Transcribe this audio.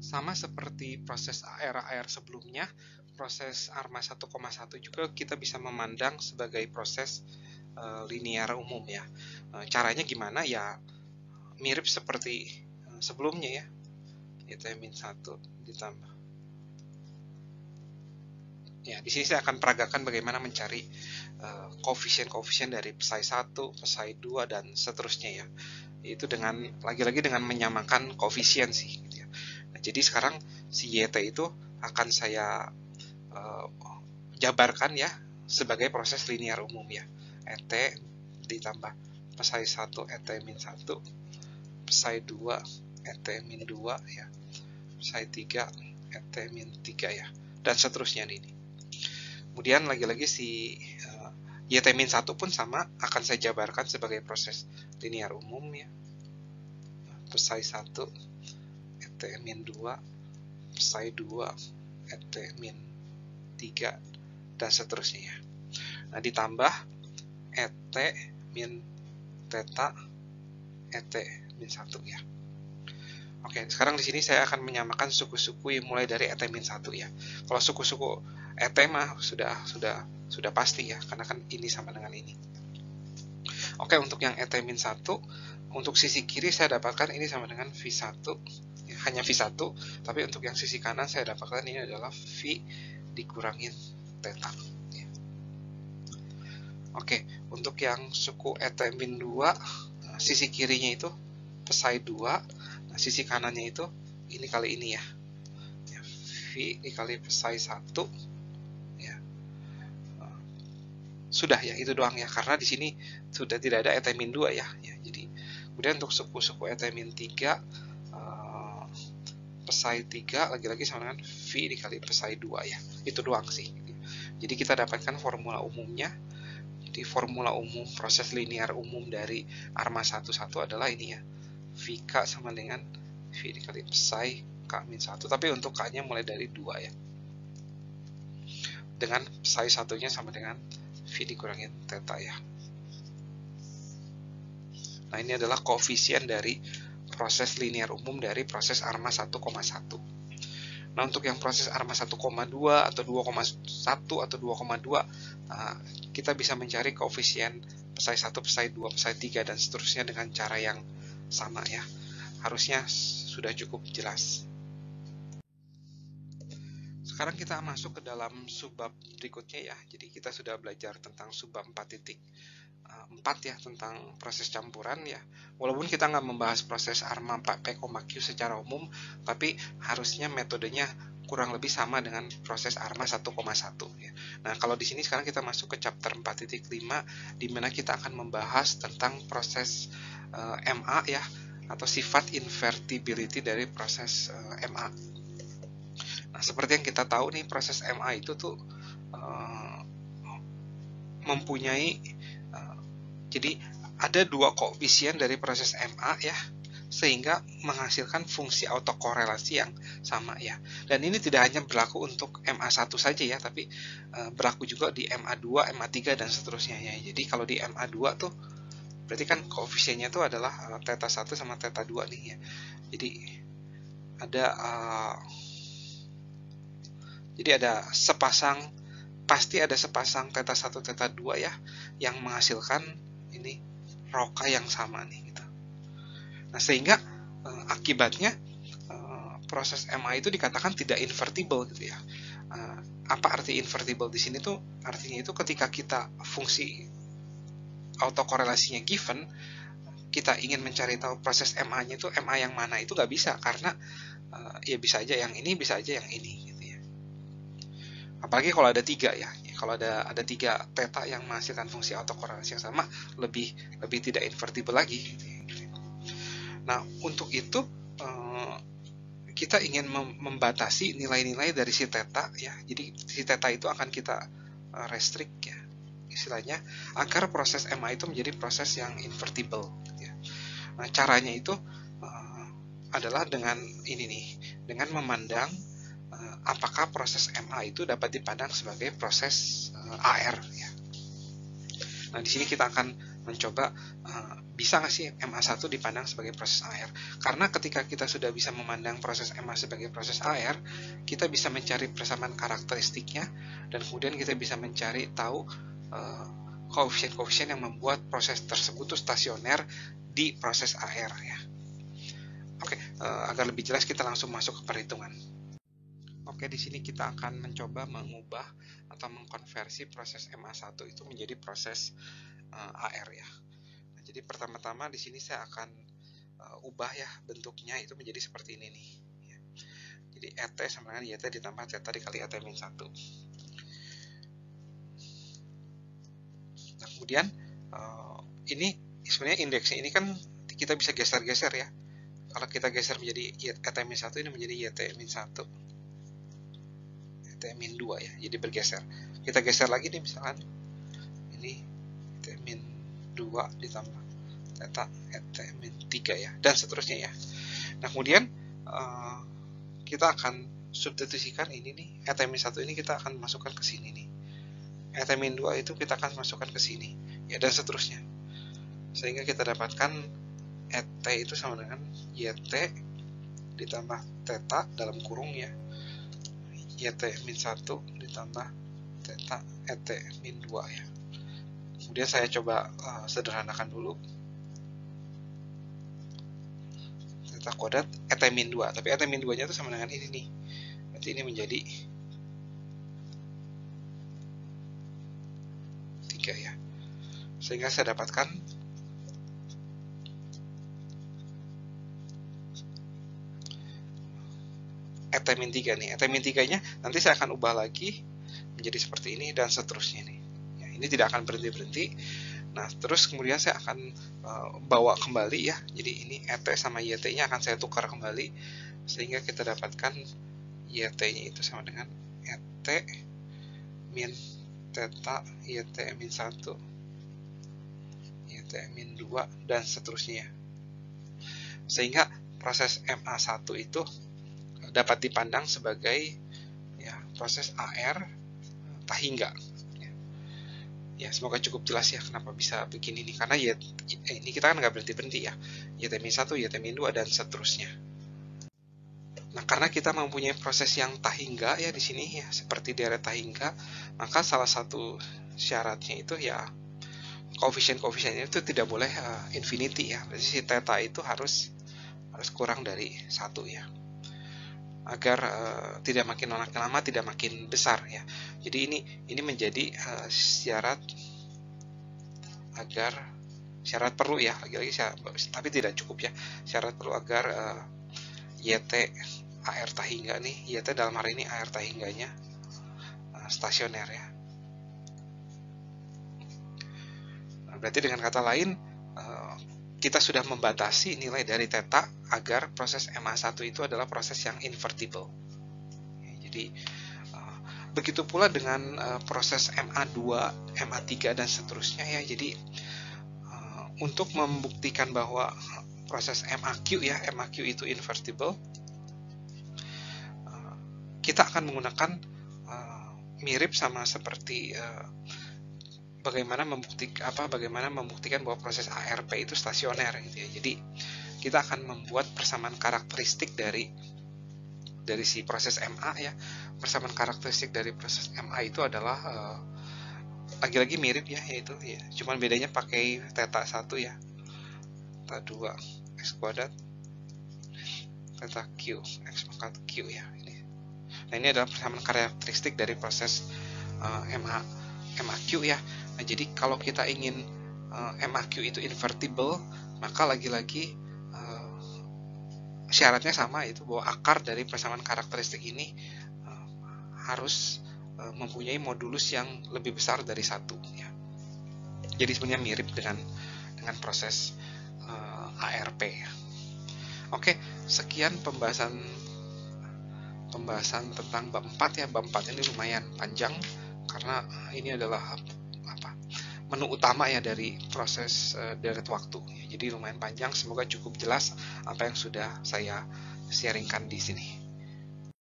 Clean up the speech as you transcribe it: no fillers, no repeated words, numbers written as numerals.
Sama seperti proses AR sebelumnya, proses ARMA 1,1 juga kita bisa memandang sebagai proses linear umum ya. Caranya gimana ya, mirip seperti sebelumnya ya, yaitu -1 ditambah. Ya, di sini saya akan peragakan bagaimana mencari koefisien-koefisien dari psi 1, psi 2 dan seterusnya ya. Itu dengan lagi-lagi dengan menyamakan koefisien sih gitu ya. Nah, jadi sekarang si YT itu akan saya jabarkan ya sebagai proses linear umum ya. ET ditambah psi 1 ET min 1, psi 2 ET min 2 ya, psi 3 ET min 3 ya, dan seterusnya ini. Kemudian lagi-lagi si YT-1 pun sama, akan saya jabarkan sebagai proses linear umum ya. Psi 1 ET-2, psi 2 ET-3, dan seterusnya ya. Nah, ditambah ET min theta ET-1 ya. Oke, sekarang di sini saya akan menyamakan suku-suku yang mulai dari ET-1 ya. Kalau suku-suku ET mah sudah pasti ya, karena kan ini sama dengan ini. Oke, untuk yang ET-1, untuk sisi kiri saya dapatkan ini sama dengan V1, ya, hanya V1, tapi untuk yang sisi kanan saya dapatkan ini adalah V dikurangin theta. Ya. Oke, untuk yang suku ET-2, sisi kirinya itu psi 2, nah, sisi kanannya itu ini kali ini ya, V dikali psi 1 ya. Sudah ya, itu doang ya, karena di sini sudah tidak ada ET-2 ya. Jadi kemudian untuk suku-suku ET-3, psi 3 lagi-lagi sama dengan V dikali psi 2 ya. Itu doang sih. Jadi kita dapatkan formula umumnya. Jadi formula umum proses linear umum dari ARMA 11 adalah ini ya, VK sama dengan V dikali psi K-1, tapi untuk K-nya mulai dari 2 ya, dengan psi 1-nya sama dengan V dikurangin theta ya. Nah, ini adalah koefisien dari proses linear umum dari proses ARMA 1,1. Nah, untuk yang proses ARMA 1,2 atau 2,1 atau 2,2, kita bisa mencari koefisien psi 1, psi 2, psi 3, dan seterusnya dengan cara yang sama ya. Harusnya sudah cukup jelas. Sekarang kita masuk ke dalam subbab berikutnya ya. Jadi kita sudah belajar tentang subbab 4.4 ya, tentang proses campuran ya. Walaupun kita nggak membahas proses ARMA 4P, Q secara umum, tapi harusnya metodenya kurang lebih sama dengan proses ARMA 1,1 ya. Nah, kalau di sini sekarang kita masuk ke chapter 4.5, di mana kita akan membahas tentang proses MA ya, atau sifat invertibility dari proses MA. Nah, seperti yang kita tahu nih, proses MA itu tuh mempunyai jadi ada dua koefisien dari proses MA ya, sehingga menghasilkan fungsi autokorelasi yang sama ya. Dan ini tidak hanya berlaku untuk MA1 saja ya, tapi berlaku juga di MA2, MA3 dan seterusnya ya. Jadi kalau di MA2 tuh berarti kan koefisiennya tuh adalah theta 1 sama theta 2 nih ya. Jadi ada pasti ada sepasang theta 1, theta 2 ya, yang menghasilkan ini roka yang sama nih gitu. Nah, sehingga akibatnya proses MA itu dikatakan tidak invertible gitu ya. Apa arti invertible di sini tuh? Artinya itu ketika kita fungsi autokorelasinya given, kita ingin mencari tahu proses MA-nya itu MA yang mana, itu nggak bisa, karena ya bisa aja yang ini, bisa aja yang ini gitu ya. Apalagi kalau ada 3 ya. Kalau ada 3 theta yang menghasilkan fungsi autokorelasi yang sama, lebih tidak invertible lagi gitu ya. Nah, untuk itu kita ingin membatasi nilai-nilai dari si theta ya. Jadi si theta itu akan kita restrict ya, istilahnya, agar proses MA itu menjadi proses yang invertible ya. Nah, caranya itu adalah dengan ini nih, dengan memandang apakah proses MA itu dapat dipandang sebagai proses AR ya. Nah, di sini kita akan mencoba bisa nggak sih MA1 dipandang sebagai proses AR. Karena ketika kita sudah bisa memandang proses MA sebagai proses AR, kita bisa mencari persamaan karakteristiknya, dan kemudian kita bisa mencari tahu koefisien-koefisien yang membuat proses tersebut tuh stasioner di proses AR ya. Oke, agar lebih jelas kita langsung masuk ke perhitungan. Oke, di sini kita akan mencoba mengubah atau mengkonversi proses MA1 itu menjadi proses AR ya. Nah, jadi pertama-tama di sini saya akan ubah ya bentuknya itu menjadi seperti ini nih. Ya. Jadi ET sama dengan YT ditambah theta dikali ET min 1. Nah, kemudian ini sebenarnya indeksnya ini kan kita bisa geser-geser ya. Kalau kita geser menjadi ET min 1, ini menjadi YT min 1. ET min 2 ya, jadi bergeser. Kita geser lagi nih, misalkan ini ET min 2 ditambah theta ET min 3 ya, dan seterusnya ya. Nah, kemudian kita akan substitusikan ini nih, ET min 1 ini kita akan masukkan ke sini nih. ET min 2 itu kita akan masukkan ke sini ya, dan seterusnya. Sehingga kita dapatkan ET itu sama dengan YT ditambah theta dalam kurung ya, YT min 1 ditambah theta ET min 2 ya. Kemudian saya coba sederhanakan dulu. Theta kuadrat ET min 2, tapi ET min 2 nya itu sama dengan ini nih. Berarti ini menjadi 3 ya. Sehingga saya dapatkan ET min 3 nih. ET min 3 nya nanti saya akan ubah lagi menjadi seperti ini dan seterusnya nih. Ya, ini tidak akan berhenti-berhenti. Nah, terus kemudian saya akan bawa kembali ya. Jadi ini ET sama YT nya akan saya tukar kembali sehingga kita dapatkan YT nya itu sama dengan ET min theta YT min 1 YT min 2 dan seterusnya. Sehingga proses MA1 itu dapat dipandang sebagai ya proses AR tahingga. Ya, semoga cukup jelas ya kenapa bisa begini nih, karena ya ini kita kan nggak berhenti-berhenti ya, YT min 1, YT min 2 dan seterusnya. Nah, karena kita mempunyai proses yang tahingga ya di sini ya, seperti deret tahingga, maka salah satu syaratnya itu ya koefisien-koefisiennya itu tidak boleh infinity ya. Berarti si theta itu harus kurang dari 1 ya, agar tidak makin lama tidak makin besar ya. Jadi ini menjadi syarat perlu ya, lagi-lagi tapi tidak cukup ya, syarat perlu agar YT AR tahingga nih, YT dalam hari ini AR tahingganya stasioner ya. Nah, berarti dengan kata lain kita sudah membatasi nilai dari theta agar proses MA1 itu adalah proses yang invertible. Jadi begitu pula dengan proses MA2, MA3 dan seterusnya ya. Jadi untuk membuktikan bahwa proses MAQ ya, MAQ itu invertible, kita akan menggunakan mirip sama seperti bagaimana membuktikan bahwa proses ARP itu stasioner gitu ya. Jadi kita akan membuat persamaan karakteristik dari si proses MA ya. Persamaan karakteristik dari proses MA itu adalah lagi-lagi mirip ya, yaitu ya, cuman bedanya pakai theta 1 ya. Theta 2 X kuadrat theta Q X pangkat Q ya ini. Nah, ini adalah persamaan karakteristik dari proses MAQ ya. Nah, jadi kalau kita ingin MAQ itu invertible, maka lagi-lagi syaratnya sama, itu bahwa akar dari persamaan karakteristik ini harus mempunyai modulus yang lebih besar dari 1 ya. Jadi sebenarnya mirip dengan proses ARP ya. Oke, sekian pembahasan tentang bab 4 ya. Bab 4 ini lumayan panjang karena ini adalah menu utama ya dari proses deret waktu. Jadi lumayan panjang, semoga cukup jelas apa yang sudah saya sharingkan di sini.